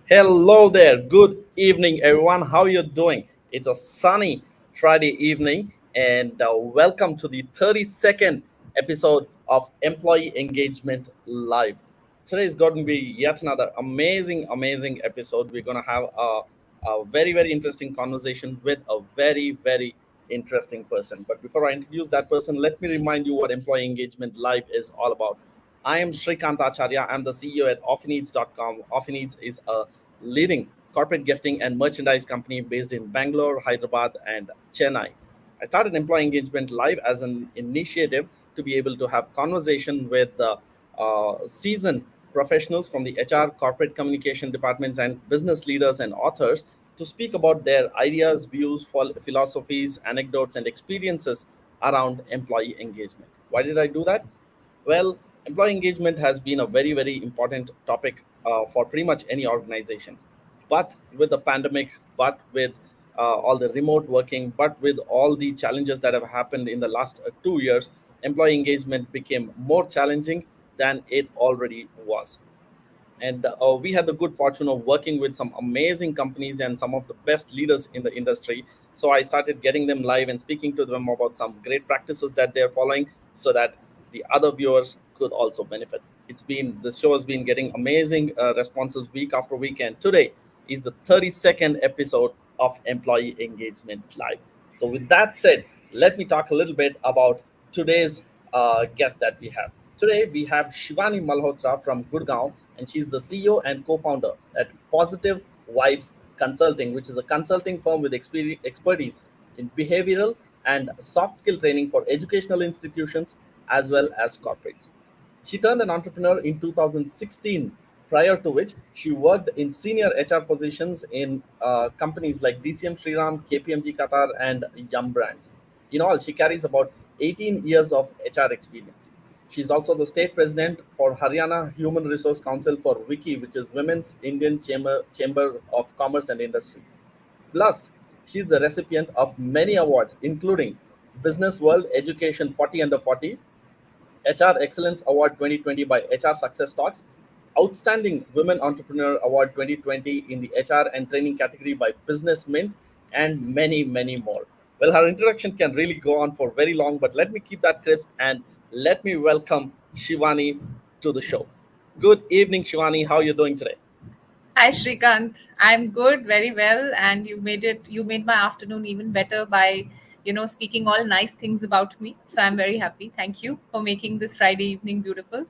Hello there. Good evening, everyone. How you doing? It's a sunny Friday evening, and welcome to the 32nd episode of Employee Engagement Live. Today is going to be yet another amazing episode. We're going to have a very interesting conversation with a very interesting person. But before I introduce that person, let me remind you what Employee Engagement Live is all about. I am Shrikant Acharya. I'm the CEO at OffiNeeds.com. OffiNeeds is a leading corporate gifting and merchandise company based in Bangalore, Hyderabad, and Chennai. I started Employee Engagement Live as an initiative to be able to have conversation with seasoned professionals from the HR, corporate communication departments, and business leaders and authors to speak about their ideas, views, philosophies, anecdotes, and experiences around employee engagement. Why did I do that? Well, employee engagement has been a very important topic for pretty much any organization. But with the pandemic, but with all the remote working, but with all the challenges that have happened in the last 2 years, employee engagement became more challenging than it already was. And we had the good fortune of working with some amazing companies and some of the best leaders in the industry. So I started getting them live and speaking to them about some great practices that they're following so that the other viewers could also benefit. The show has been getting amazing responses week after week, and today is the 32nd episode of Employee Engagement Live. So with that said, let me talk a little bit about today's guest that we have. Today we have Shivani Malhotra from Gurgaon, and she's the CEO and co-founder at Positive Vibes Consulting, which is a consulting firm with expertise in behavioral and soft skill training for educational institutions as well as corporates. She turned an entrepreneur in 2016, prior to which she worked in senior HR positions in companies like DCM Sriram, KPMG Qatar, and Yum Brands. In all, she carries about 18 years of HR experience. She's also the state president for Haryana Human Resource Council for WICI, which is Women's Indian Chamber of Commerce and Industry. Plus, she's the recipient of many awards, including Business World Education 40 Under 40, HR Excellence Award 2020 by HR Success Talks, Outstanding Women Entrepreneur Award 2020 in the HR and training category by Business Mint, and many more. Well, her introduction can really go on for very long, but let me keep that crisp and let me welcome Shivani to the show. Good evening, Shivani. How are you doing today? Hi Shrikant, I'm good, very well, and you made my afternoon even better by, speaking all nice things about me. So I'm very happy. Thank you for making this Friday evening beautiful.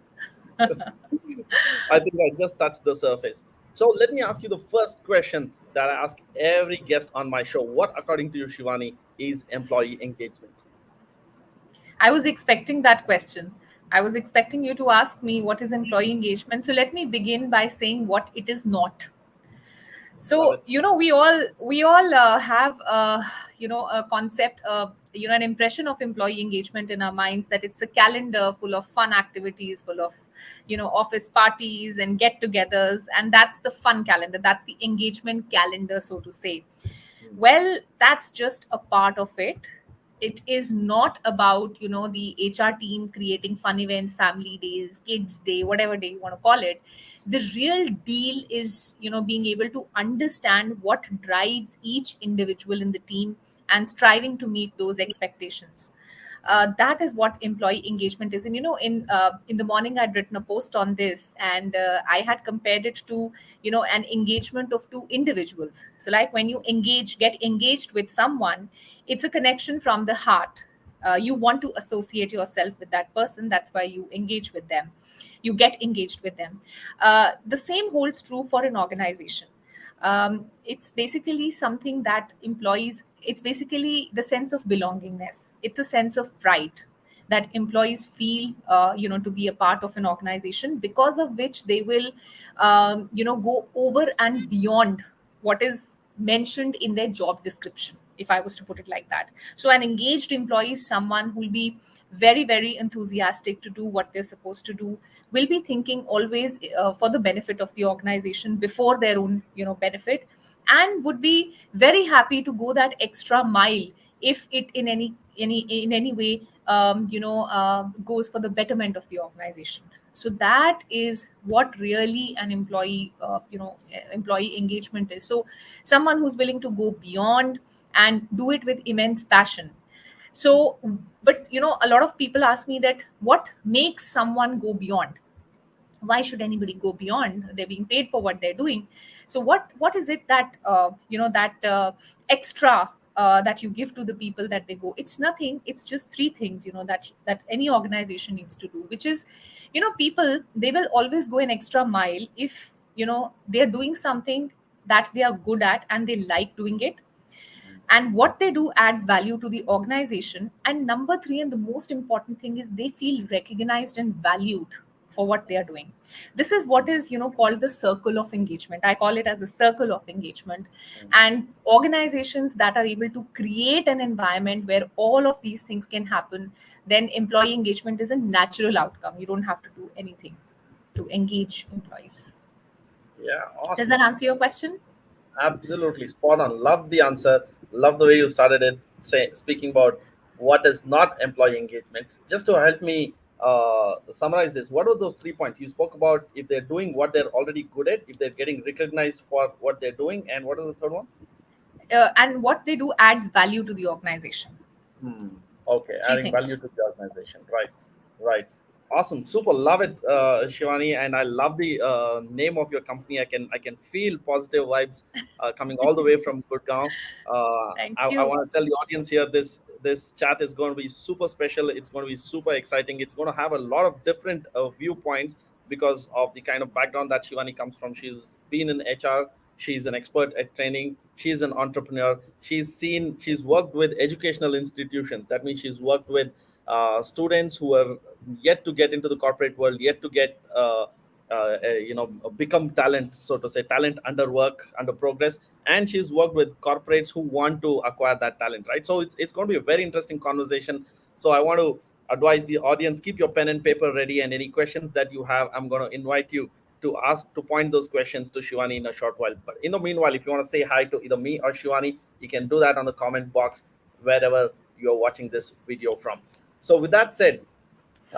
I think I just touched the surface. So let me ask you the first question that I ask every guest on my show. What, according to you, Shivani, is employee engagement? I was expecting that question. I was expecting you to ask me what is employee engagement. So let me begin by saying what it is not. Love So it. we all have a concept, an impression of employee engagement in our minds, that it's a calendar full of fun activities, full of office parties and get-togethers, and that's the fun calendar, that's the engagement calendar, so to say. Well, that's just a part of it. It is not about the HR team creating fun events, family days, kids day, whatever day you want to call it. The real deal is being able to understand what drives each individual in the team and striving to meet those expectations. That is what employee engagement is. And in the morning I'd written a post on this, and I had compared it to an engagement of two individuals. So like when you get engaged with someone, it's a connection from the heart. You want to associate yourself with that person, that's why you engage with them, you get engaged with them. The same holds true for an organization. It's basically something that employees, it's basically the sense of belongingness, it's a sense of pride that employees feel to be a part of an organization, because of which they will go over and beyond what is mentioned in their job description, if I was to put it like that. So an engaged employee is someone who will be very enthusiastic to do what they're supposed to do, will be thinking always for the benefit of the organization before their own benefit, and would be very happy to go that extra mile if it in any way goes for the betterment of the organization. So that is what really an employee engagement is. So someone who's willing to go beyond and do it with immense passion. So, but a lot of people ask me that what makes someone go beyond? Why should anybody go beyond? They're being paid for what they're doing. So what is it that that extra that you give to the people that they go? It's nothing. It's just three things that any organization needs to do, which is, people, they will always go an extra mile if they're doing something that they are good at and they like doing it, and what they do adds value to the organization. And number three, and the most important thing, is they feel recognized and valued for what they are doing. This is what is called the circle of engagement. I call it as the circle of engagement. And organizations that are able to create an environment where all of these things can happen, then employee engagement is a natural outcome. You don't have to do anything to engage employees. Yeah, Does awesome. that answer your question? Absolutely spot on. Love the answer. Love the way you started it, speaking about what is not employee engagement. Just to help me summarize this, what are those 3 points you spoke about? If they're doing what they're already good at, if they're getting recognized for what they're doing, and what is the third one? And what they do adds value to the organization. Hmm. Okay, Three adding value things. to the organization. Right, right. Awesome, super, love it, Shivani, and I love the name of your company. I can feel positive vibes coming all the way from Gurgaon. Thank I you. want to tell the audience here, this chat is going to be super special. It's going to be super exciting. It's going to have a lot of different viewpoints because of the kind of background that Shivani comes from. She's been in HR. She's an expert at training. She's an entrepreneur. She's worked with educational institutions. That means she's worked with students who are yet to get into the corporate world, yet to get become talent, so to say, talent under work, under progress. And she's worked with corporates who want to acquire that talent, right? So it's going to be a very interesting conversation. So I want to advise the audience, keep your pen and paper ready, and any questions that you have, I'm going to invite you to point those questions to Shivani in a short while. But in the meanwhile, if you want to say hi to either me or Shivani, you can do that on the comment box wherever you're watching this video from. So with that said,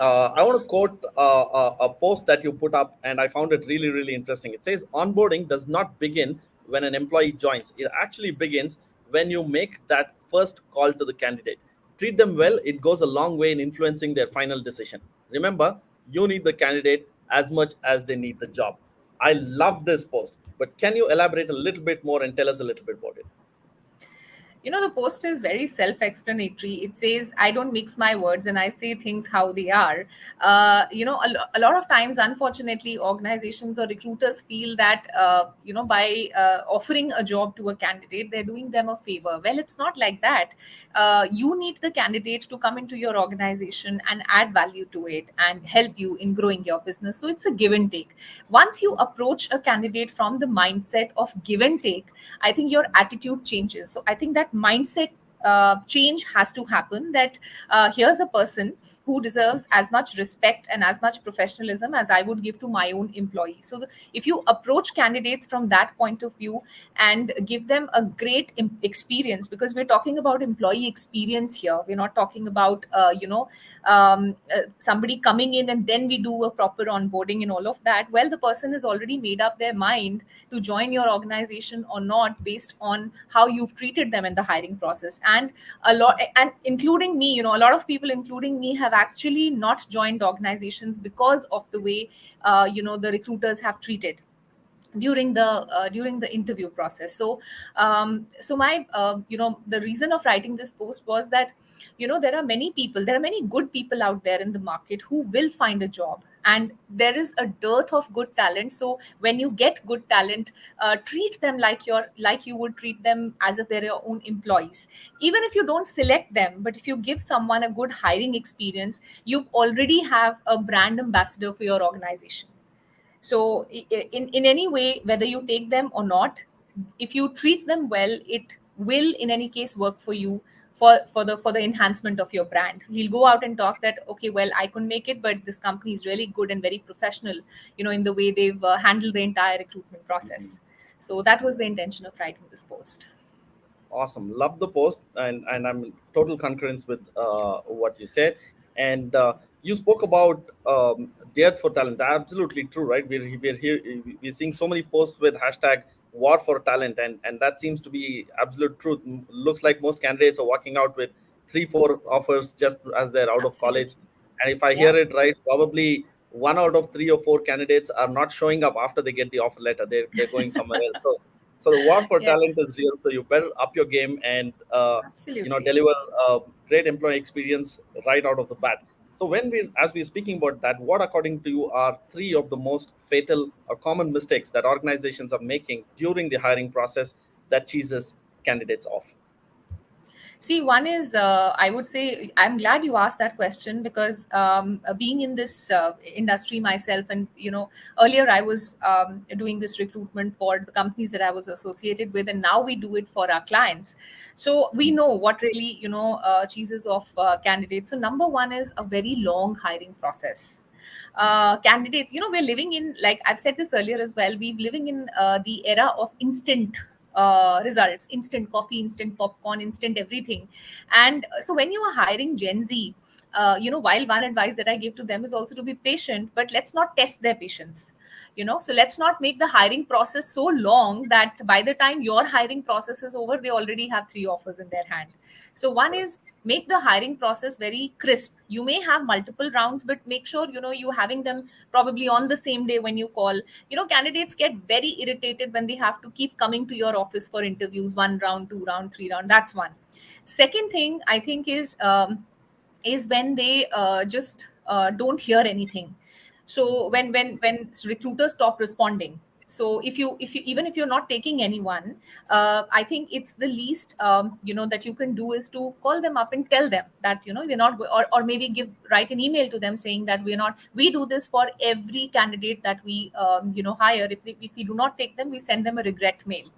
I want to quote a post that you put up, and I found it really, really interesting. It says, onboarding does not begin when an employee joins. It actually begins when you make that first call to the candidate. Treat them well, it goes a long way in influencing their final decision. Remember, you need the candidate as much as they need the job. I love this post, but can you elaborate a little bit more and tell us a little bit about it? The post is very self-explanatory. It says, I don't mix my words and I say things how they are. A lot of times, unfortunately, organizations or recruiters feel that, by offering a job to a candidate, they're doing them a favor. Well, it's not like that. You need the candidate to come into your organization and add value to it and help you in growing your business. So it's a give and take. Once you approach a candidate from the mindset of give and take, I think your attitude changes. So I think that mindset change has to happen, that here's a person who deserves as much respect and as much professionalism as I would give to my own employee. So if you approach candidates from that point of view and give them a great experience, because we're talking about employee experience here, we're not talking about somebody coming in and then we do a proper onboarding and all of that. Well, the person has already made up their mind to join your organization or not based on how you've treated them in the hiring process. And a lot, and including me, a lot of people including me have actually not joined organizations because of the way the recruiters have treated during the interview process. So my the reason of writing this post was that there are many good people out there in the market who will find a job, and there is a dearth of good talent. So when you get good talent, treat them like you would treat them as if they're your own employees. Even if you don't select them, but if you give someone a good hiring experience, you've already have a brand ambassador for your organization. So in any way, whether you take them or not, if you treat them well, it will in any case work for you, for the enhancement of your brand. He'll go out and talk that, okay, well, I couldn't make it, but this company is really good and very professional, in the way they've handled the entire recruitment process. So that was the intention of writing this post. Awesome. Love the post, and I'm in total concurrence with Thank you. what you said. And you spoke about dearth for talent. Absolutely true, right? We're here, we're seeing so many posts with hashtag war for talent, and that seems to be absolute truth. Looks like most candidates are walking out with 3 4 offers just as they're out of college. Absolutely. And if I hear Yeah. it right, probably 1 out of 3 or 4 candidates are not showing up after they get the offer letter. They're going somewhere else. So the war for talent Yes. is real. So you better up your game and Absolutely. deliver great employee experience right out of the bat. So as we're speaking about that, what according to you are 3 of the most fatal or common mistakes that organizations are making during the hiring process that cheeses candidates off? See, one is, I would say, I'm glad you asked that question because being in this industry myself, and earlier I was doing this recruitment for the companies that I was associated with, and now we do it for our clients. So we know what really, cheeses off candidates. So number one is a very long hiring process. Candidates, we're living in, like I've said this earlier as well, we're living in the era of instant results, instant coffee, instant popcorn, instant everything. And so when you are hiring Gen Z, while one advice that I give to them is also to be patient, but let's not test their patience. So let's not make the hiring process so long that by the time your hiring process is over, they already have 3 offers in their hand. So one Correct. is, make the hiring process very crisp. You may have multiple rounds, but make sure you having them probably on the same day when you call. Candidates get very irritated when they have to keep coming to your office for interviews, 1 round, 2 round, 3 round. That's one. Second thing I think is when they just don't hear anything. So when recruiters stop responding. So if you even if you're not taking anyone, I think it's the least that you can do is to call them up and tell them that we're not or maybe write an email to them saying that we do this for every candidate that we hire. If we do not take them, we send them a regret mail.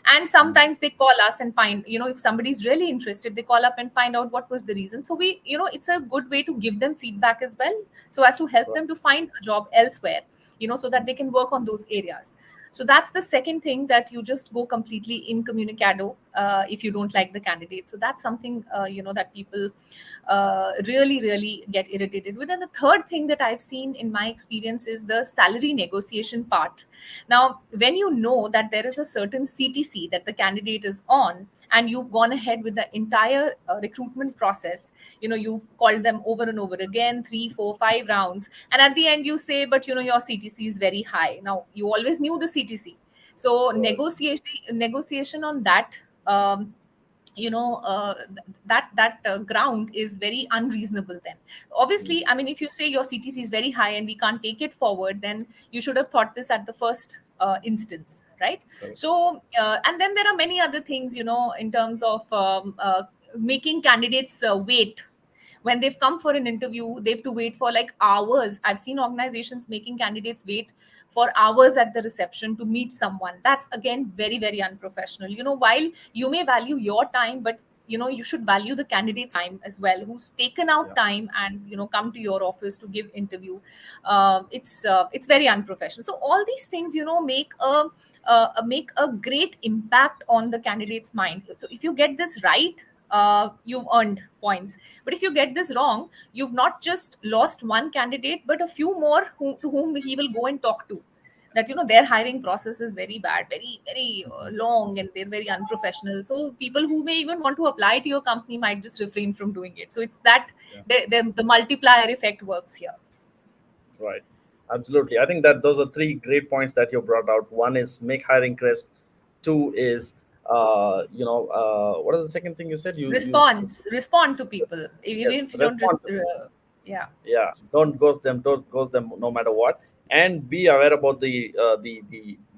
And Mm. sometimes they call us and find, if somebody's really interested, they call up and find out what was the reason. So it's a good way to give them feedback as well, so as to help Right. them to find a job elsewhere, so that they can work on those areas. So that's the second thing, that you just go completely incommunicado if you don't like the candidate. So that's something that people really really get irritated with. And the third thing that I've seen in my experience is the salary negotiation part. Now, when you know that there is a certain CTC that the candidate is on, and you've gone ahead with the entire recruitment process, you've called them over and over again, 3 4 5 rounds, and at the end you say, but your CTC is very high. Now, you always knew the CTC. So Right. negotiation on that, that ground is very unreasonable. Then Mm. obviously, I mean, if you say your CTC is very high and we can't take it forward, then you should have thought this at the first instance, right? Correct. So and then there are many other things, in terms of making candidates wait. When they've come for an interview, they have to wait for like hours. I've seen organizations making candidates wait for hours at the reception to meet someone. That's again very very unprofessional. While you may value your time, but you should value the candidate's time as well, who's taken out Yeah. time and come to your office to give interview. It's very unprofessional. So all these things make a great impact on the candidate's mind. So if you get this right, you've earned points. But if you get this wrong, you've not just lost one candidate, but a few more to whom he will go and talk to. That their hiring process is very bad, very very long, and they're very unprofessional. So people who may even want to apply to your company might just refrain from doing it. So it's that Yeah. the multiplier effect works here. Right. Absolutely. I think that those are 3 great points that you brought out. One is make hiring crisp. Two is, what is the second thing you said? You use Respond to people, even yes, if you don't respond to people. yeah. Yeah, don't ghost them no matter what, and be aware about the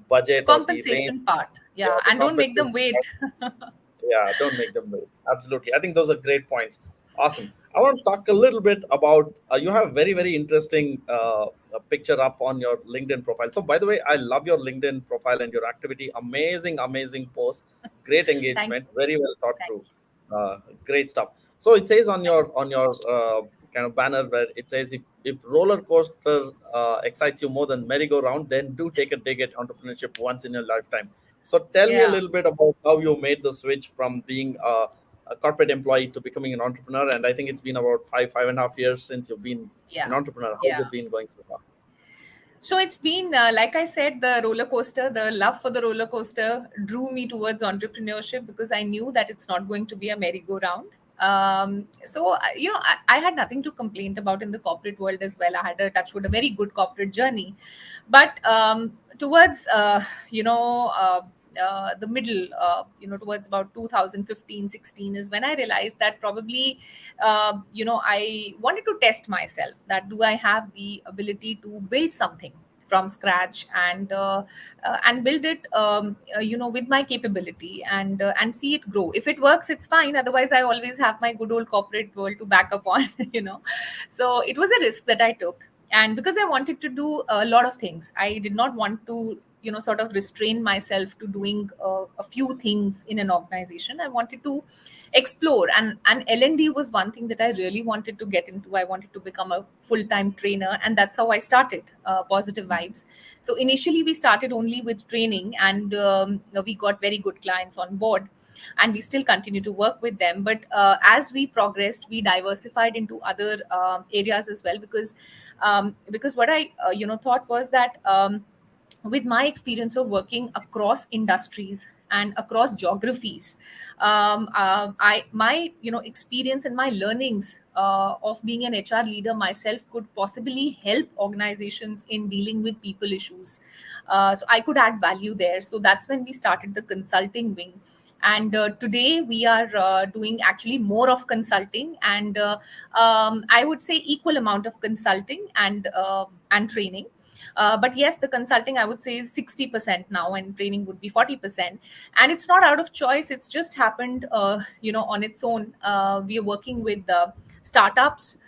budget or the range. Compensation part, Yeah, yeah, the and don't make compensation. them wait. Yeah, don't make them wait. Absolutely, I think those are great points. Awesome. I want to talk a little bit about you have very very interesting picture up on your LinkedIn profile. So by the way, I love your LinkedIn profile and your activity. Amazing posts, great Thank engagement, you. very well thought Thank through. Great stuff. So it says on your kind of banner where it says, if roller coaster excites you more than merry-go-round, then do take a dig at entrepreneurship once in your lifetime. So tell you. me a Yeah. little bit about how you made the switch from being a corporate employee to becoming an entrepreneur, and I think it's been about 5.5 years since you've been an Yeah. entrepreneur. How's Yeah. it been going so far? So it's been, like I said, the roller coaster, the love for the roller coaster drew me towards entrepreneurship because I knew that it's not going to be a merry-go-round. I had nothing to complain about in the corporate world as well. I had a touch with a very good corporate journey. But towards, the middle, towards about 2015-16 is when I realized that probably, I wanted to test myself that do I have the ability to build something from scratch and build it with my capability and see it grow. If it works, it's fine. Otherwise, I always have my good old corporate world to back up on. So it was a risk that I took, and because I wanted to do a lot of things, I did not want to sort of restrain myself to doing a few things in an organization. I wanted to explore, and L&D was one thing that I really wanted to get into. I wanted to become a full-time trainer, and that's how I started Positive Vibes. So initially we started only with training, and we got very good clients on board, and we still continue to work with them. But as we progressed, we diversified into other areas as well, because what I thought was that with my experience of working across industries and across geographies, I my experience and my learnings of being an HR leader myself could possibly help organizations in dealing with people issues. So I could add value there. So that's when we started the consulting wing, and today we are doing actually more of consulting, and I would say equal amount of consulting and training. But yes, the consulting I would say is 60% now, and training would be 40%. And it's not out of choice; it's just happened, on its own. We are working with startups.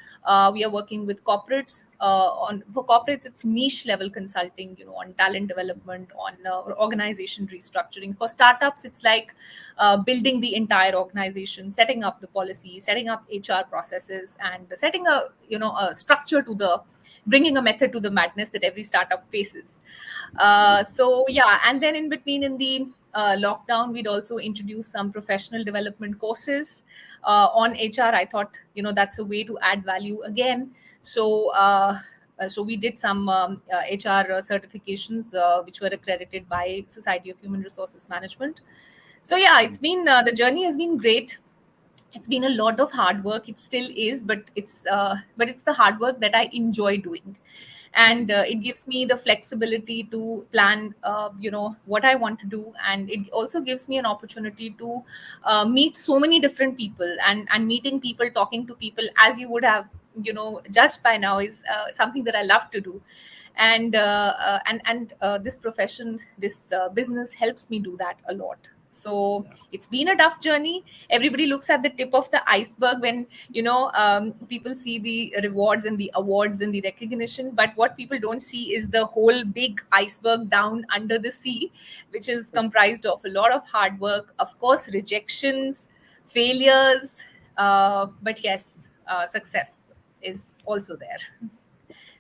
We are working with corporates. On For corporates, it's niche level consulting, on talent development, on organization restructuring. For startups, it's like building the entire organization, setting up the policy, setting up HR processes, and setting a structure to the bringing a method to the madness that every startup faces. So yeah, and then in between, in the lockdown, we'd also introduce some professional development courses on HR. I thought that's a way to add value again. So we did some HR certifications which were accredited by Society of Human Resources Management. So yeah, it's been the journey has been great. It's been a lot of hard work. It still is, but it's the hard work that I enjoy doing, and it gives me the flexibility to plan what I want to do, and it also gives me an opportunity to meet so many different people, and meeting people, talking to people, as you would have judged by now, is something that I love to do. And this profession, this business helps me do that a lot. So it's been a tough journey. Everybody looks at the tip of the iceberg when people see the rewards and the awards and the recognition, but what people don't see is the whole big iceberg down under the sea, which is comprised of a lot of hard work, of course, rejections, failures, but yes, success is also there.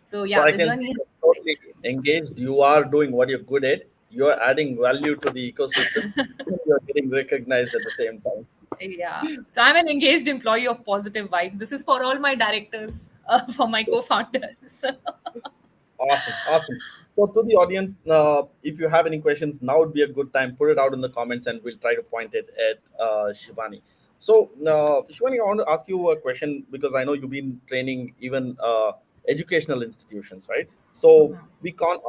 So So yeah, I the can see journey has you're been totally engaged. You are doing what you're good at. You're adding value to the ecosystem. You're getting recognized at the same time. great. Yeah. So I'm an engaged employee of Positive Vibes. This is for all my directors, for my co-founders. Awesome, awesome. So to the audience, if you have any questions, now would be a good time. Put it out in the comments, and we'll try to point it at Shivani. So Shivani, I want to ask you a question because I know you've been training even educational institutions, right? So Mhm. we can't.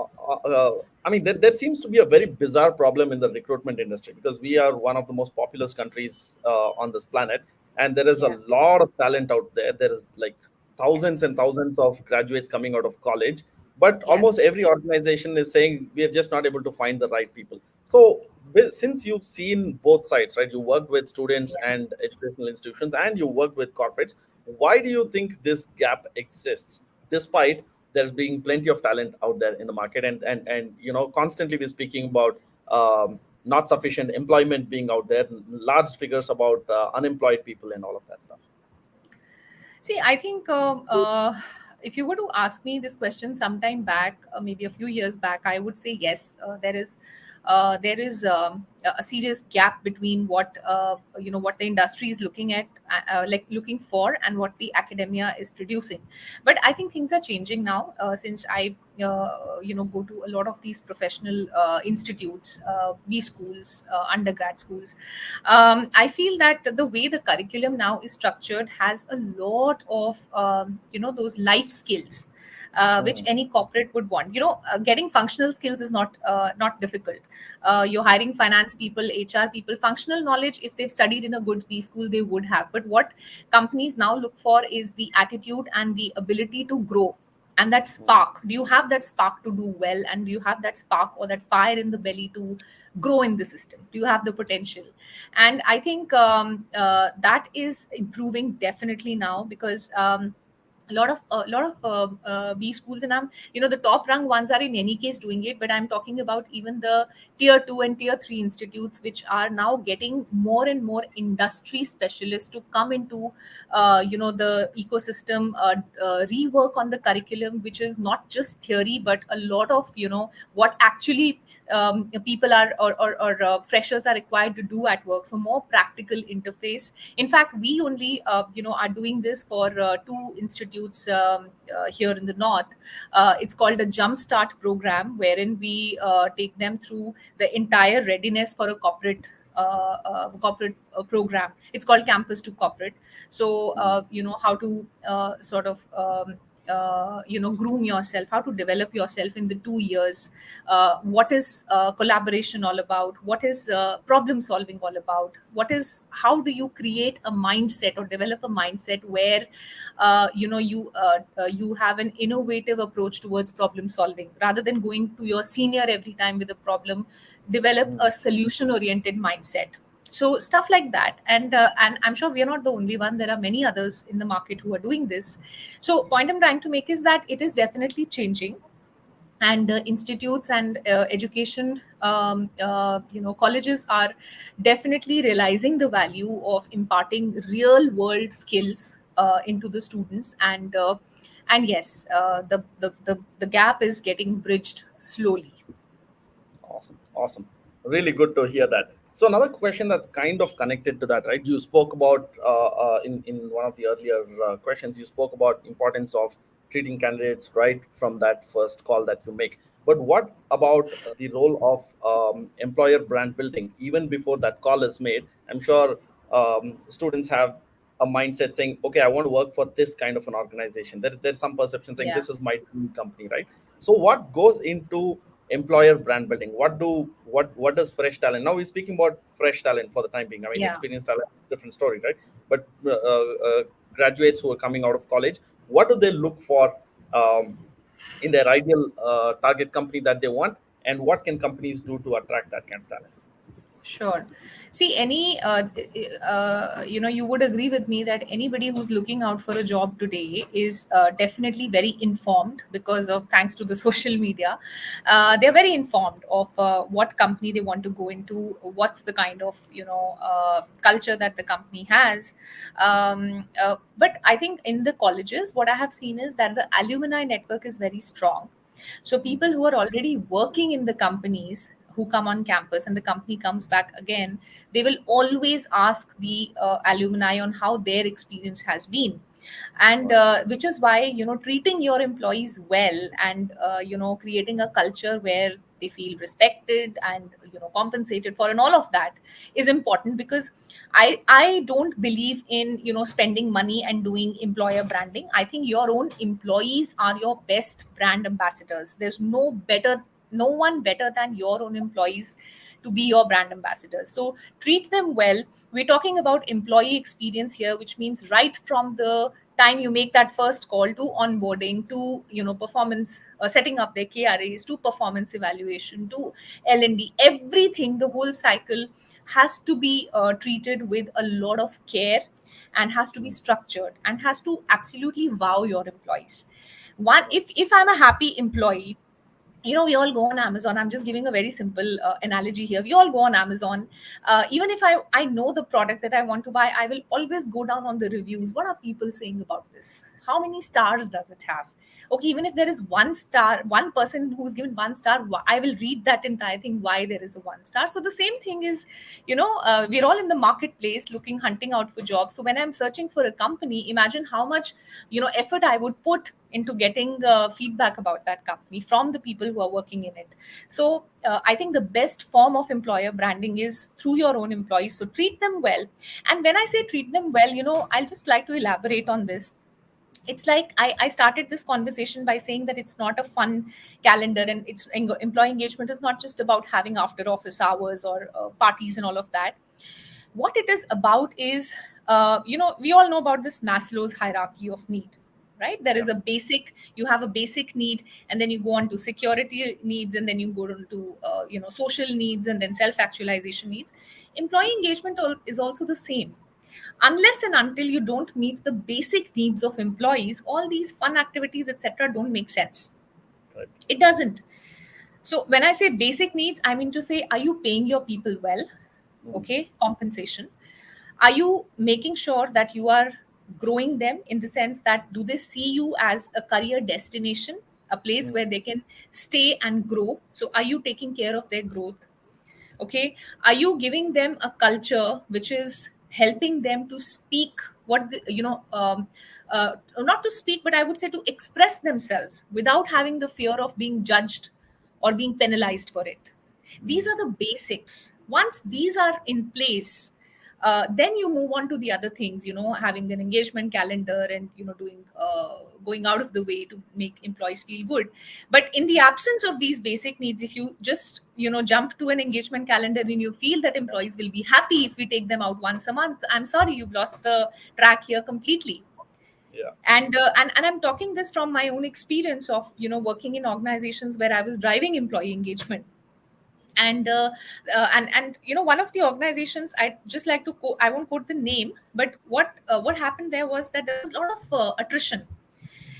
I mean, there seems to be a very bizarre problem in the recruitment industry because we are one of the most populous countries on this planet, and there is a Yeah. lot of talent out there. There is like thousands Yes. and thousands of graduates coming out of college, but almost Yes. every organization is saying we are just not able to find the right people. So since you've seen both sides, right, you worked with students Yeah. and educational institutions and you worked with corporates, why do you think this gap exists despite there's being plenty of talent out there in the market, and constantly we're speaking about not sufficient employment being out there, large figures about unemployed people and all of that stuff? See, I think if you were to ask me this question sometime back, maybe a few years back, I would say yes. There is there is a serious gap between what the industry is looking at, like looking for, and what the academia is producing. But I think things are changing now, since I go to a lot of these professional institutes, B schools, undergrad schools. I feel that the way the curriculum now is structured has a lot of those life skills, which Mm, any corporate would want. Getting functional skills is not difficult. You're hiring finance people, HR people. Functional knowledge, if they've studied in a good B school, they would have. But what companies now look for is the attitude and the ability to grow, and that mm, spark. Do you have that spark to do well, and do you have that spark or that fire in the belly to grow in the system? Do you have the potential? And I think that is improving definitely now, because a lot of B schools, and the top rung ones are in any case doing it, but I'm talking about even the tier 2 and tier 3 institutes, which are now getting more and more industry specialists to come into the ecosystem, rework on the curriculum, which is not just theory, but a lot of what actually people are, or freshers are required to do at work. So more practical interface. In fact, we only are doing this for two institutes here in the north. It's called a Jumpstart program, wherein we take them through the entire readiness for a corporate program. It's called Campus to Corporate. So mm, how to sort of groom yourself, how to develop yourself in the 2 years. What is collaboration all about? What is problem solving all about? How do you create a mindset or develop a mindset where you have an innovative approach towards problem solving, rather than going to your senior every time with a problem? Develop mm. a solution oriented mindset. So stuff like that. And I'm sure we are not the only one. There are many others in the market who are doing this. So point I'm trying to make is that it is definitely changing, and institutes and education, colleges are definitely realizing the value of imparting real world skills into the students. And yes, the gap is getting bridged slowly. Awesome, awesome. Really good to hear that. So another question that's kind of connected to that, right? You spoke about in one of the earlier questions. You spoke about importance of treating candidates right from that first call that you make. But what about the role of employer brand building even before that call is made? I'm sure students have a mindset saying, "Okay, I want to work for this kind of an organization." There's some perception saying Yeah. this is my dream company, right? So what goes into employer brand building? What does fresh talent? Now we're speaking about fresh talent for the time being. I mean, Yeah. experienced talent, different story, right? But graduates who are coming out of college, what do they look for in their ideal target company that they want, and what can companies do to attract that kind of talent? Sure. See, you would agree with me that anybody who's looking out for a job today is definitely very informed, because of thanks to the social media. They're very informed of what company they want to go into, what's the kind of culture that the company has. But I think in the colleges, what I have seen is that the alumni network is very strong. So people who are already working in the companies, who come on campus and the company comes back again, they will always ask the alumni on how their experience has been. And Right. which is why treating your employees well, and creating a culture where they feel respected and compensated for, and all of that is important. Because I don't believe in spending money and doing employer branding. I think your own employees are your best brand ambassadors. There's no one better than your own employees to be your brand ambassadors. So treat them well. We're talking about employee experience here, which means right from the time you make that first call, to onboarding, to performance, setting up their KRAs, to performance evaluation, to L&D, everything, the whole cycle has to be treated with a lot of care, and has to be Mm, structured, and has to absolutely wow your employees. One, if I'm a happy employee, we all go on Amazon. I'm just giving a very simple analogy here. We all go on Amazon. Even if I know the product that I want to buy, I will always go down on the reviews. What are people saying about this? How many stars does it have? Okay, even if there is one star, one person who's given one star, I will read that entire thing why there is a one star. So the same thing is, we're all in the marketplace looking, hunting out for jobs. So when I'm searching for a company, imagine how much effort I would put into getting feedback about that company from the people who are working in it. So I think the best form of employer branding is through your own employees. So treat them well. And when I say treat them well, I'll just like to elaborate on this. It's like I started this conversation by saying that it's not a fun calendar, and employee engagement is not just about having after office hours or parties and all of that. What it is about is, we all know about this Maslow's hierarchy of need, right? There Yeah. is a basic, you have a basic need, and then you go on to security needs, and then you go on to social needs, and then self actualization needs. Employee engagement is also the same. Unless and until you don't meet the basic needs of employees, all these fun activities, etc., don't make sense. Right. It doesn't. So when I say basic needs, I mean to say, are you paying your people well? Mm. Okay, compensation. Are you making sure that you are growing them, in the sense that do they see you as a career destination, a place Mm. where they can stay and grow? So are you taking care of their growth? Okay, are you giving them a culture which is helping them to speak what not to speak, but I would say to express themselves without having the fear of being judged or being penalized for it? These Mm. are the basics. Once these are in place, then you move on to the other things, having an engagement calendar, and doing going out of the way to make employees feel good. But in the absence of these basic needs, if you just jump to an engagement calendar and you feel that employees will be happy if we take them out once a month, I'm sorry, you've lost the track here completely. Yeah. And I'm talking this from my own experience of working in organizations where I was driving employee engagement. And one of the organizations, I just like to I won't quote the name, but what happened there was that there was a lot of attrition.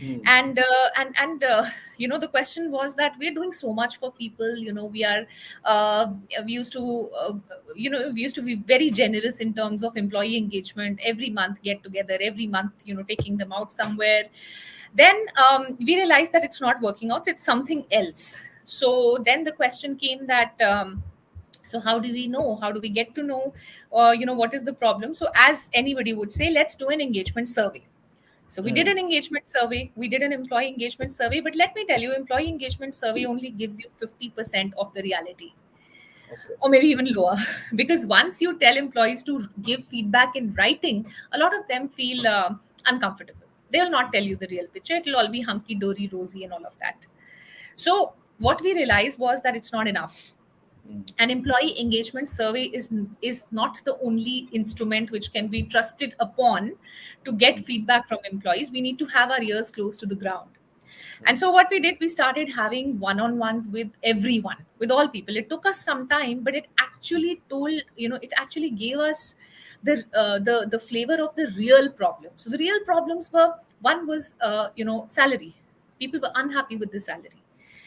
Mm. And the question was that we're doing so much for people. We are uh, we used to we used to be very generous in terms of employee engagement. Every month get together, every month taking them out somewhere. Then we realized that it's not working out, it's something else. So then the question came that, so how do we know, how do we get to know what is the problem? So as anybody would say, let's do an engagement survey. So we did Mm. an engagement survey, we did an employee engagement survey, but let me tell you, employee engagement survey only gives you 50% of the reality, Okay. or maybe even lower. Because once you tell employees to give feedback in writing, a lot of them feel uncomfortable. They'll not tell you the real picture, it'll all be hunky dory, rosy, and all of that. So what we realized was that it's not enough. Mm. An employee engagement survey is not the only instrument which can be trusted upon to get Mm. feedback from employees. We need to have our ears close to the ground. And Mm. so what we did, we started having one-on-ones with everyone, with all people. It took us some time, but it actually it actually gave us the flavor of the real problem. So the real problems were, one was salary. People were unhappy with the salary.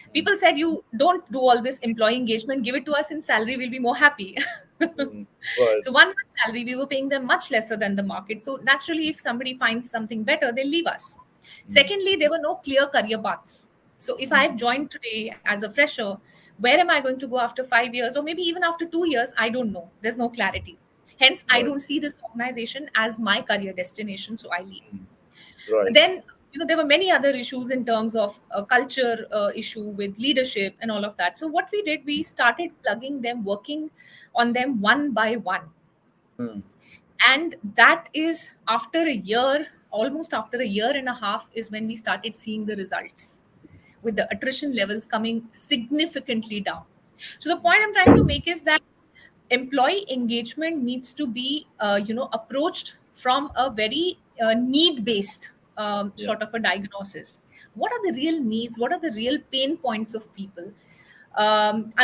Mm. People said, you don't do all this employee engagement, give it to us in salary, we'll be more happy. Mm. Right. So one was salary, we were paying them much lesser than the market. So naturally, if somebody finds something better, they'll leave us. Mm. Secondly, there were no clear career paths. So if Mm. I've joined today as a fresher, where am I going to go after 5 years, or maybe even after 2 years? I don't know. There's no clarity. Hence, I Right. don't see this organization as my career destination, so I leave. Mm. Right. Then there were many other issues in terms of a culture issue with leadership and all of that. So what we did, we started plugging them, working on them one by one. Mm. And that is after a year, almost after a year and a half, is when we started seeing the results, with the attrition levels coming significantly down. So the point I'm trying to make is that employee engagement needs to be approached from a very need based Yeah. sort of a diagnosis. What are the real needs, what are the real pain points of people?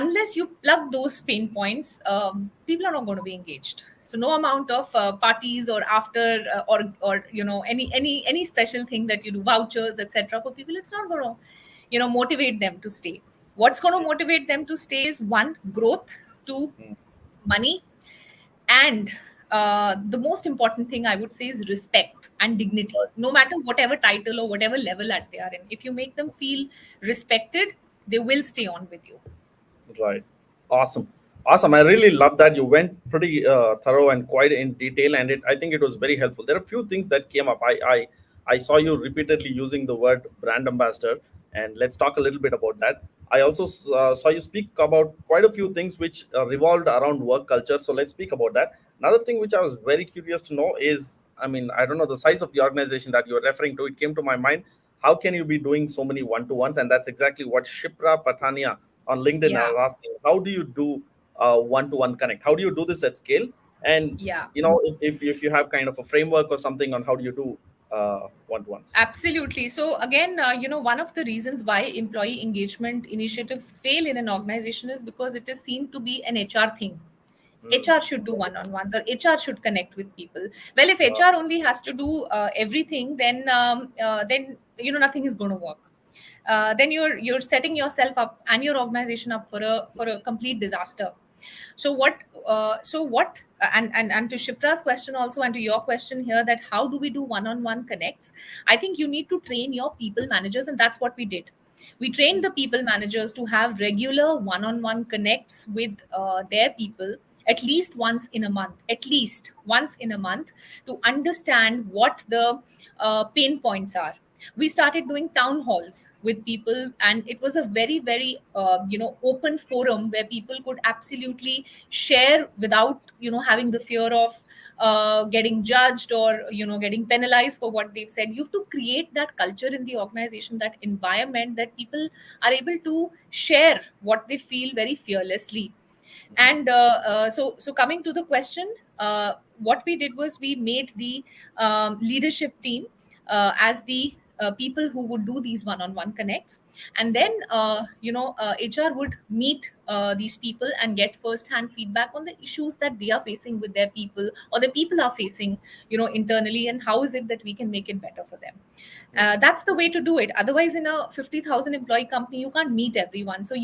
Unless you plug those pain points, people are not going to be engaged. So no amount of parties or after or any special thing that you do, vouchers, etc., for people, it's not going to motivate them to stay. What's going to Yeah. motivate them to stay is, one, growth; two, Mm. money; and the most important thing I would say is respect and dignity, Right. no matter whatever title or whatever level that they are in. If you make them feel respected, they will stay on with you. Right. Awesome. Awesome. I really love that you went pretty thorough and quite in detail, and I think it was very helpful. There are a few things that came up. I saw you repeatedly using the word brand ambassador, and let's talk a little bit about that. I also saw you speak about quite a few things which revolved around work culture. So let's speak about that. Another thing which I was very curious to know is, I mean, I don't know the size of the organization that you are referring to. It came to my mind. How can you be doing so many one-to-ones? And that's exactly what Shipra Patania on LinkedIn. I Yeah, was asking, how do you do one-to-one connect? How do you do this at scale? And yeah. if you have kind of a framework or something on how do you do one-to-ones? Absolutely. So again, one of the reasons why employee engagement initiatives fail in an organization is because it is seen to be an HR thing. Mm. HR should do one-on-ones, or HR should connect with people. Well, if Uh, HR only has to do everything, then nothing is going to work. Then you're setting yourself up and your organization up for a complete disaster. So what, and to Shipra's question also, and to your question here, that how do we do one-on-one connects? I think you need to train your people managers, and that's what we did. We trained the people managers to have regular one-on-one connects with their people at least once in a month, at least once in a month, to understand what the pain points are. We started doing town halls with people, and it was a very, very open forum where people could absolutely share without having the fear of getting judged, or getting penalized for what they've said. You have to create that culture in the organization, that environment, that people are able to share what they feel very fearlessly. And so coming to the question, what we did was we made the leadership team as the people who would do these one-on-one connects, and then HR would meet these people and get first-hand feedback on the issues that they are facing with their people, or the people are facing internally, and how is it that we can make it better for them. That's the way to do it. Otherwise, in a 50,000 employee company, you can't meet everyone. So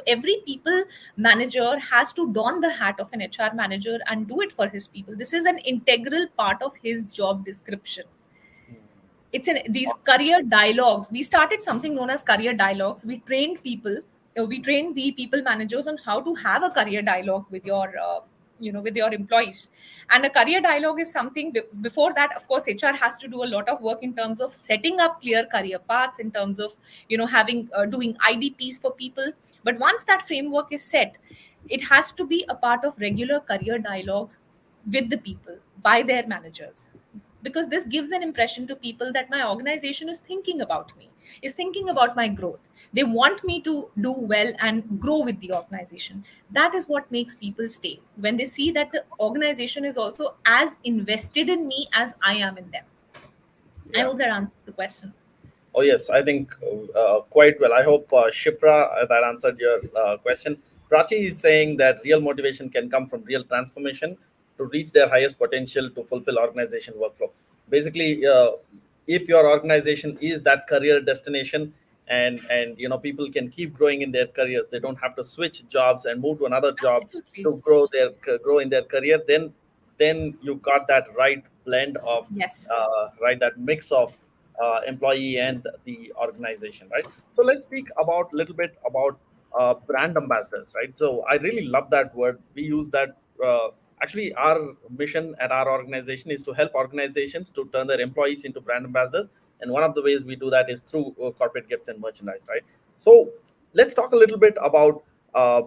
every people manager has to don the hat of an HR manager and do it for his people. This is an integral part of his job description. It's in these awesome. career dialogues. We started something known as career dialogues. We trained people, we trained the people managers on how to have a career dialogue with your with your employees. And a career dialogue is something, before that, of course, HR has to do a lot of work in terms of setting up clear career paths, in terms of having doing IDPs for people. But once that framework is set, it has to be a part of regular career dialogues with the people by their managers, because this gives an impression to people that my organization is thinking about me, is thinking about my growth. They want me to do well and grow with the organization. That is what makes people stay, when they see that the organization is also as invested in me as I am in them. I Yeah. hope that answers the question. Oh yes, I think quite well. I hope Shipra, that answered your question. Prachi is saying that real motivation can come from real transformation to reach their highest potential to fulfill organization workflow. Basically, if your organization is that career destination, and people can keep growing in their careers, they don't have to switch jobs and move to another job Absolutely. to grow in their career. Then you got that right blend of Yes. right, that mix of employee and the organization, right? So let's speak about little bit about brand ambassadors, right? So I really love that word. We use that. Actually, our mission at our organization is to help organizations to turn their employees into brand ambassadors, and one of the ways we do that is through corporate gifts and merchandise, right? So let's talk a little bit about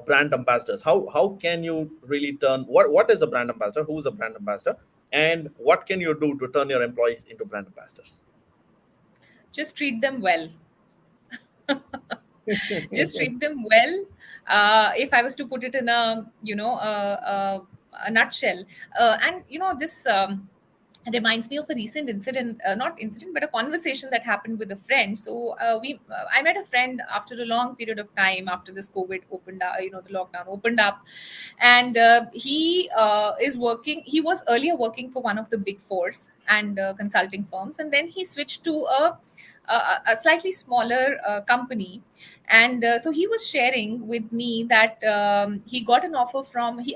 brand ambassadors. How can you really turn what is a brand ambassador? Who is a brand ambassador? And what can you do to turn your employees into brand ambassadors? Just treat them well. Just treat them well. If I was to put it in a nutshell, and this reminds me of a recent incident, not incident, but a conversation that happened with a friend. So I met a friend after a long period of time, after this COVID opened up, the lockdown opened up. And he is working, he was earlier working for one of the big fours and consulting firms, and then he switched to a slightly smaller company. And so he was sharing with me that he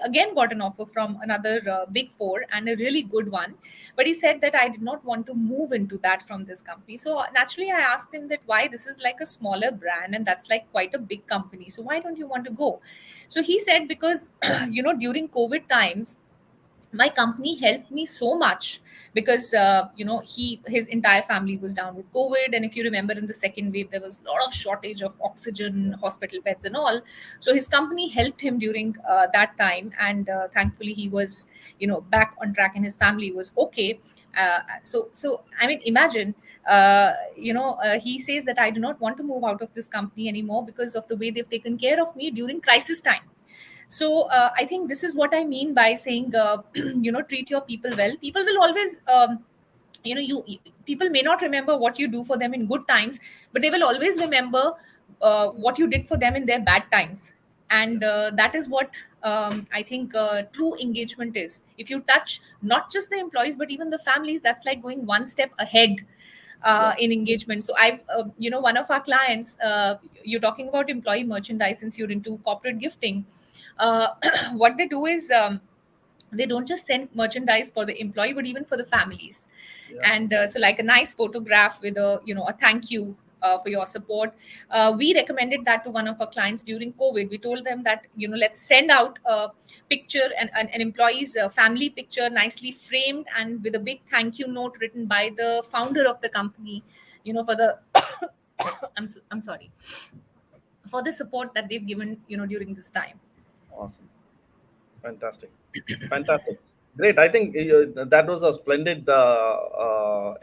again got an offer from another big four, and a really good one. But he said that I did not want to move into that from this company. So naturally I asked him that why, this is like a smaller brand and that's like quite a big company, so why don't you want to go? So he said because during COVID times my company helped me so much, because his entire family was down with COVID, and if you remember, in the second wave there was a lot of shortage of oxygen, hospital beds and all. So his company helped him during that time, and thankfully he was back on track and his family was okay. So I mean, imagine, he says that I do not want to move out of this company anymore because of the way they've taken care of me during crisis time. So I think this is what I mean by saying, treat your people well. People will always, people may not remember what you do for them in good times, but they will always remember what you did for them in their bad times. And that is what I think true engagement is. If you touch not just the employees but even the families, that's like going one step ahead Yeah. in engagement. So I've, one of our clients, you're talking about employee merchandise, since you're into corporate gifting. uh, what they do is, they don't just send merchandise for the employee but even for the families. Yeah. And so like a nice photograph with a thank you for your support. We recommended that to one of our clients during COVID. We told them that let's send out a picture, an employee's family picture, nicely framed and with a big thank you note written by the founder of the company, for the I'm sorry, for the support that they've given during this time. Awesome. Fantastic. Fantastic. Great. I think that was a splendid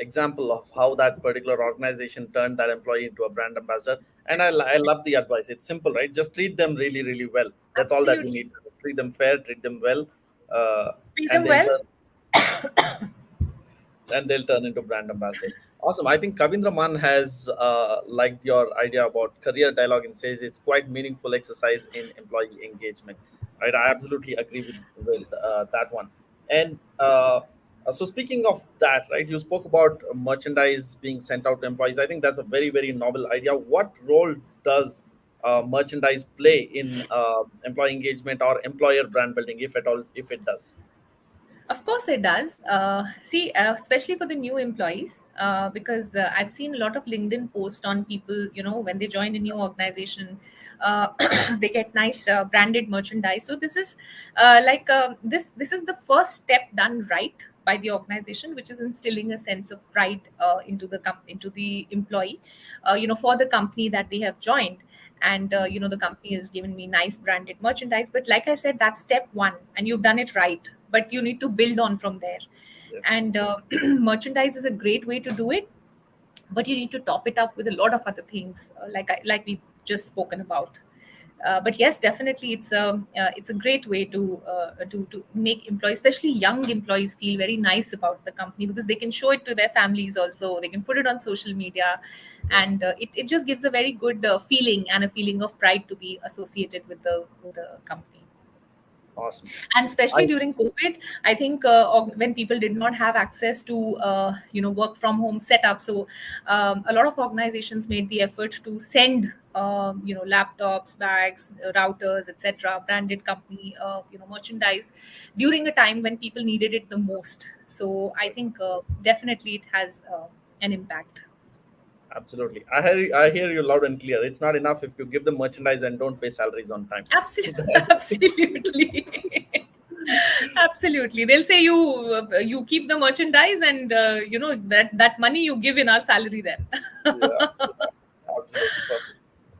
example of how that particular organization turned that employee into a brand ambassador. And I love the advice. It's simple, right? Just treat them really, really well. That's all that you Absolutely. need. Treat them fair, treat them well, uh, Treat and them they'll well. turn and they'll turn into brand ambassadors. Awesome. I think Kavindra Man has liked your idea about career dialogue and says it's quite meaningful exercise in employee engagement. Right. I absolutely agree with that one. And so speaking of that, right, you spoke about merchandise being sent out to employees. I think that's a very, very novel idea. What role does merchandise play in employee engagement or employer brand building, if at all, if it does? Of course, it does. See, especially for the new employees, because I've seen a lot of LinkedIn posts on people, when they join a new organization, uh, they get nice branded merchandise. So this is this is the first step done right by the organization, which is instilling a sense of pride into the employee, for the company that they have joined. And the company has given me nice branded merchandise, but like I said, that's step one and you've done it right, but you need to build on from there. Yes. And merchandise is a great way to do it, but you need to top it up with a lot of other things, like we've just spoken about. But yes, definitely, it's a great way to make employees, especially young employees, feel very nice about the company, because they can show it to their families also. They can put it on social media, Yes. and it just gives a very good feeling, and a feeling of pride to be associated with the company. Awesome. And especially I during COVID, I think, when people did not have access to work from home setup. So a lot of organizations made the effort to send laptops, bags, routers, etc., branded company merchandise during a time when people needed it the most. So I think definitely it has an impact. Absolutely. I hear you loud and clear. It's not enough if you give them merchandise and don't pay salaries on time. Absolutely. Absolutely. Absolutely, they'll say you keep the merchandise, and that money you give in our salary then. Yeah, absolutely perfect.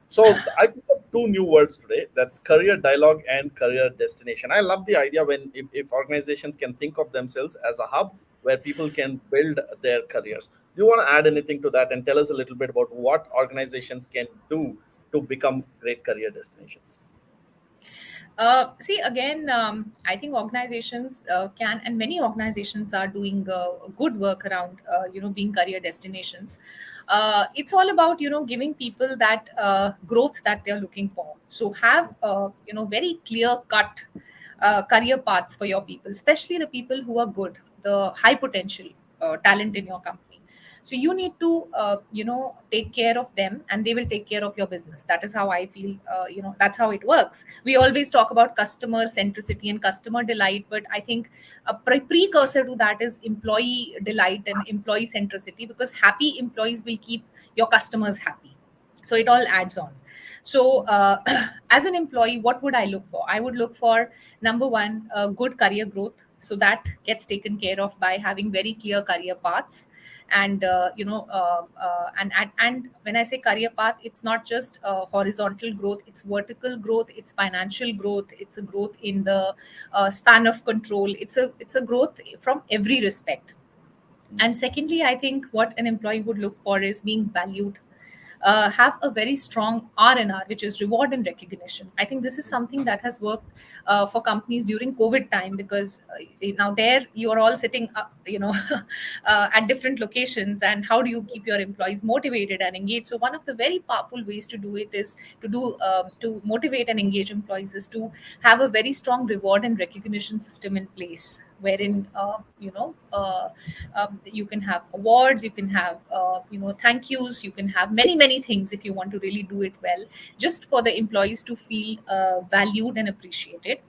So I picked up two new words today. That's career dialogue and career destination. I love the idea when if organizations can think of themselves as a hub where people can build their careers. Do you want to add anything to that and tell us a little bit about what organizations can do to become great career destinations? See, again, I think organizations can, and many organizations are doing good work around, being career destinations. It's all about, giving people that growth that they're looking for. So have, very clear cut career paths for your people, especially the people who are good, the high potential talent in your company. So you need to take care of them, and they will take care of your business. That is how I feel. That's how it works. We always talk about customer centricity and customer delight, but I think a precursor to that is employee delight and employee centricity, because happy employees will keep your customers happy. So it all adds on. So as an employee, what would I look for? I would look for, number one, good career growth. So that gets taken care of by having very clear career paths. And and when I say career path, it's not just horizontal growth, it's vertical growth, it's financial growth, it's a growth in the span of control, it's a growth from every respect. And secondly, I think what an employee would look for is being valued. Have a very strong R&R, which is reward and recognition. I think this is something that has worked for companies during COVID time, because now there you are all sitting, at different locations, and how do you keep your employees motivated and engaged? So one of the very powerful ways to do it is to motivate and engage employees is to have a very strong reward and recognition system in place, wherein you can have awards, you can have thank yous, you can have many many things if you want to really do it well, just for the employees to feel valued and appreciated.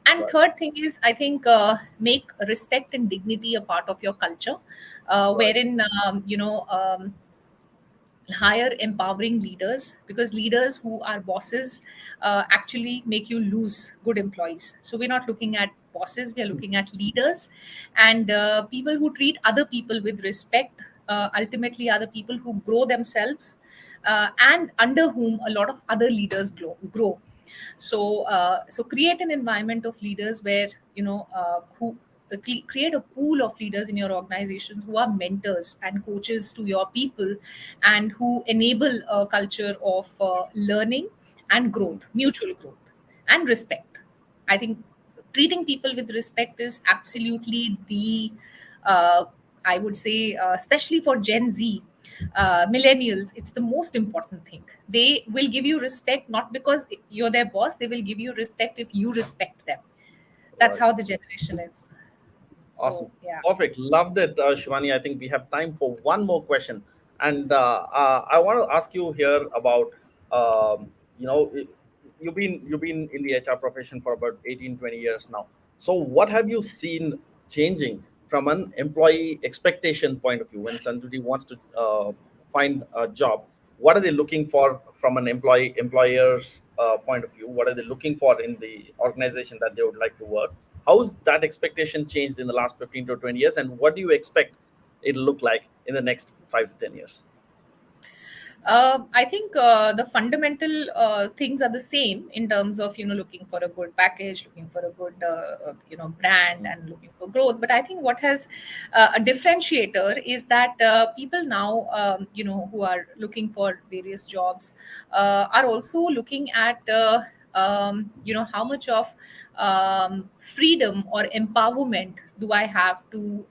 And Right. third thing is, I think, make respect and dignity a part of your culture, Right. wherein hire empowering leaders, because leaders who are bosses actually make you lose good employees. So we're not looking at bosses, we are looking at leaders, and people who treat other people with respect, ultimately are the people who grow themselves, and under whom a lot of other leaders grow. So so create an environment of leaders where who create a pool of leaders in your organizations who are mentors and coaches to your people, and who enable a culture of learning and growth, mutual growth and respect. I think treating people with respect is absolutely the uh, I would say, especially for Gen Z, millennials, it's the most important thing. They will give you respect not because you're their boss, they will give you respect if you respect them. That's Right. how the generation is. Awesome. So yeah. Perfect. Loved it, Shivani. I think we have time for one more question. And I want to ask you here about, you know, i- you've been in the HR profession for about 18, 20 years now. So what have you seen changing from an employee expectation point of view when somebody wants to find a job? What are they looking for from an employer's point of view? What are they looking for in the organization that they would like to work? How's that expectation changed in the last 15 to 20 years, and what do you expect it'll look like in the next 5 to 10 years? I think the fundamental things are the same in terms of looking for a good package, looking for a good brand, and looking for growth. But I think what has a differentiator is that people now who are looking for various jobs are also looking at how much of freedom or empowerment do I have to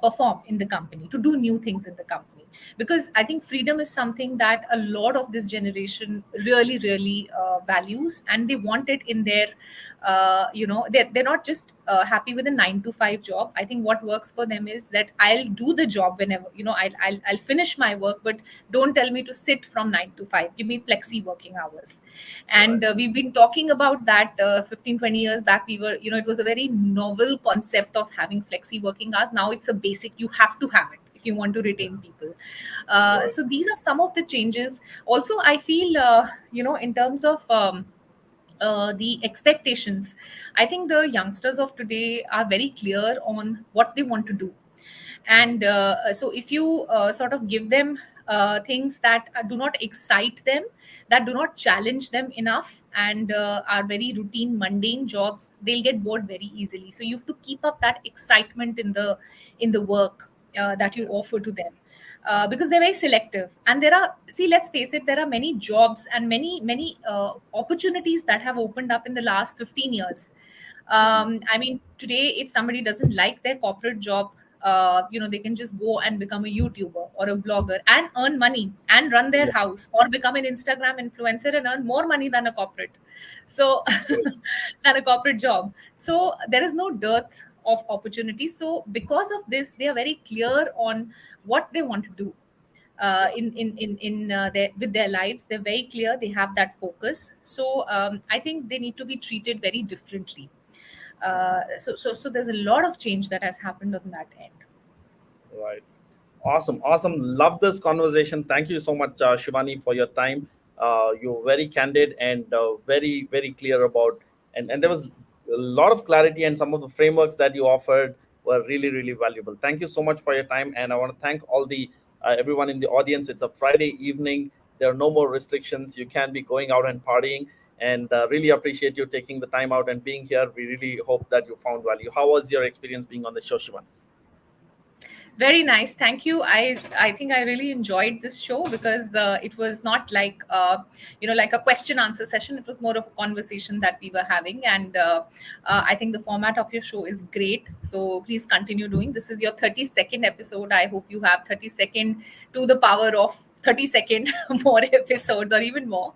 perform in the company, to do new things in the company. Because I think freedom is something that a lot of this generation really really values, and they want it in their they're not just happy with a 9 to 5 job. I think what works for them is that I'll do the job whenever, I'll finish my work, but don't tell me to sit from 9 to 5. Give me flexi working hours. Right. And we've been talking about that 15 20 years back. We were, it was a very novel concept of having flexi working hours. Now it's a basic, you have to have it if you want to retain people. Right. So these are some of the changes. Also, I feel, in terms of the expectations, I think the youngsters of today are very clear on what they want to do. And so if you sort of give them things that do not excite them, that do not challenge them enough, and are very routine mundane jobs, they'll get bored very easily. So you have to keep up that excitement in the work that you offer to them, because they're very selective. And there are, see, let's face it, there are many jobs and many many opportunities that have opened up in the last 15 years. I mean, today, if somebody doesn't like their corporate job, they can just go and become a YouTuber or a blogger and earn money and run their Yeah. house, or become an Instagram influencer and earn more money than a corporate. So, Yes. than a corporate job. So there is no dearth of opportunities. So because of this, they are very clear on what they want to do Yeah. in their with their lives. They're very clear, they have that focus. So I think they need to be treated very differently. So there's a lot of change that has happened on that end. Right. Awesome, awesome. Love this conversation. Thank you so much, Shivani, for your time. You're very candid and very, very clear about, and there was a lot of clarity, and some of the frameworks that you offered were really, really valuable. Thank you so much for your time, and I want to thank all the everyone in the audience. It's a Friday evening. There are no more restrictions. You can be going out and partying, and really appreciate you taking the time out and being here. We really hope that you found value. How was your experience being on the show, Shivani? Very nice, thank you. I think I really enjoyed this show because it was not like like a question answer session. It was more of a conversation that we were having, and I think the format of your show is great. So please continue doing. This is your 32nd episode. I hope you have 32nd to the power of 32nd more episodes or even more.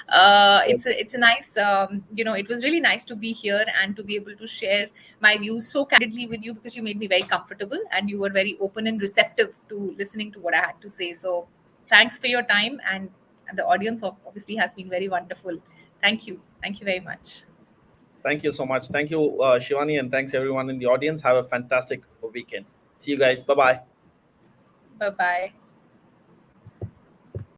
It's a nice, it was really nice to be here and to be able to share my views so candidly with you, because you made me very comfortable and you were very open and receptive to listening to what I had to say. So thanks for your time, and the audience obviously has been very wonderful. Thank you very much. Thank you so much. Thank you, Shivani, and thanks everyone in the audience. Have a fantastic weekend. See you guys. Bye bye. Bye bye.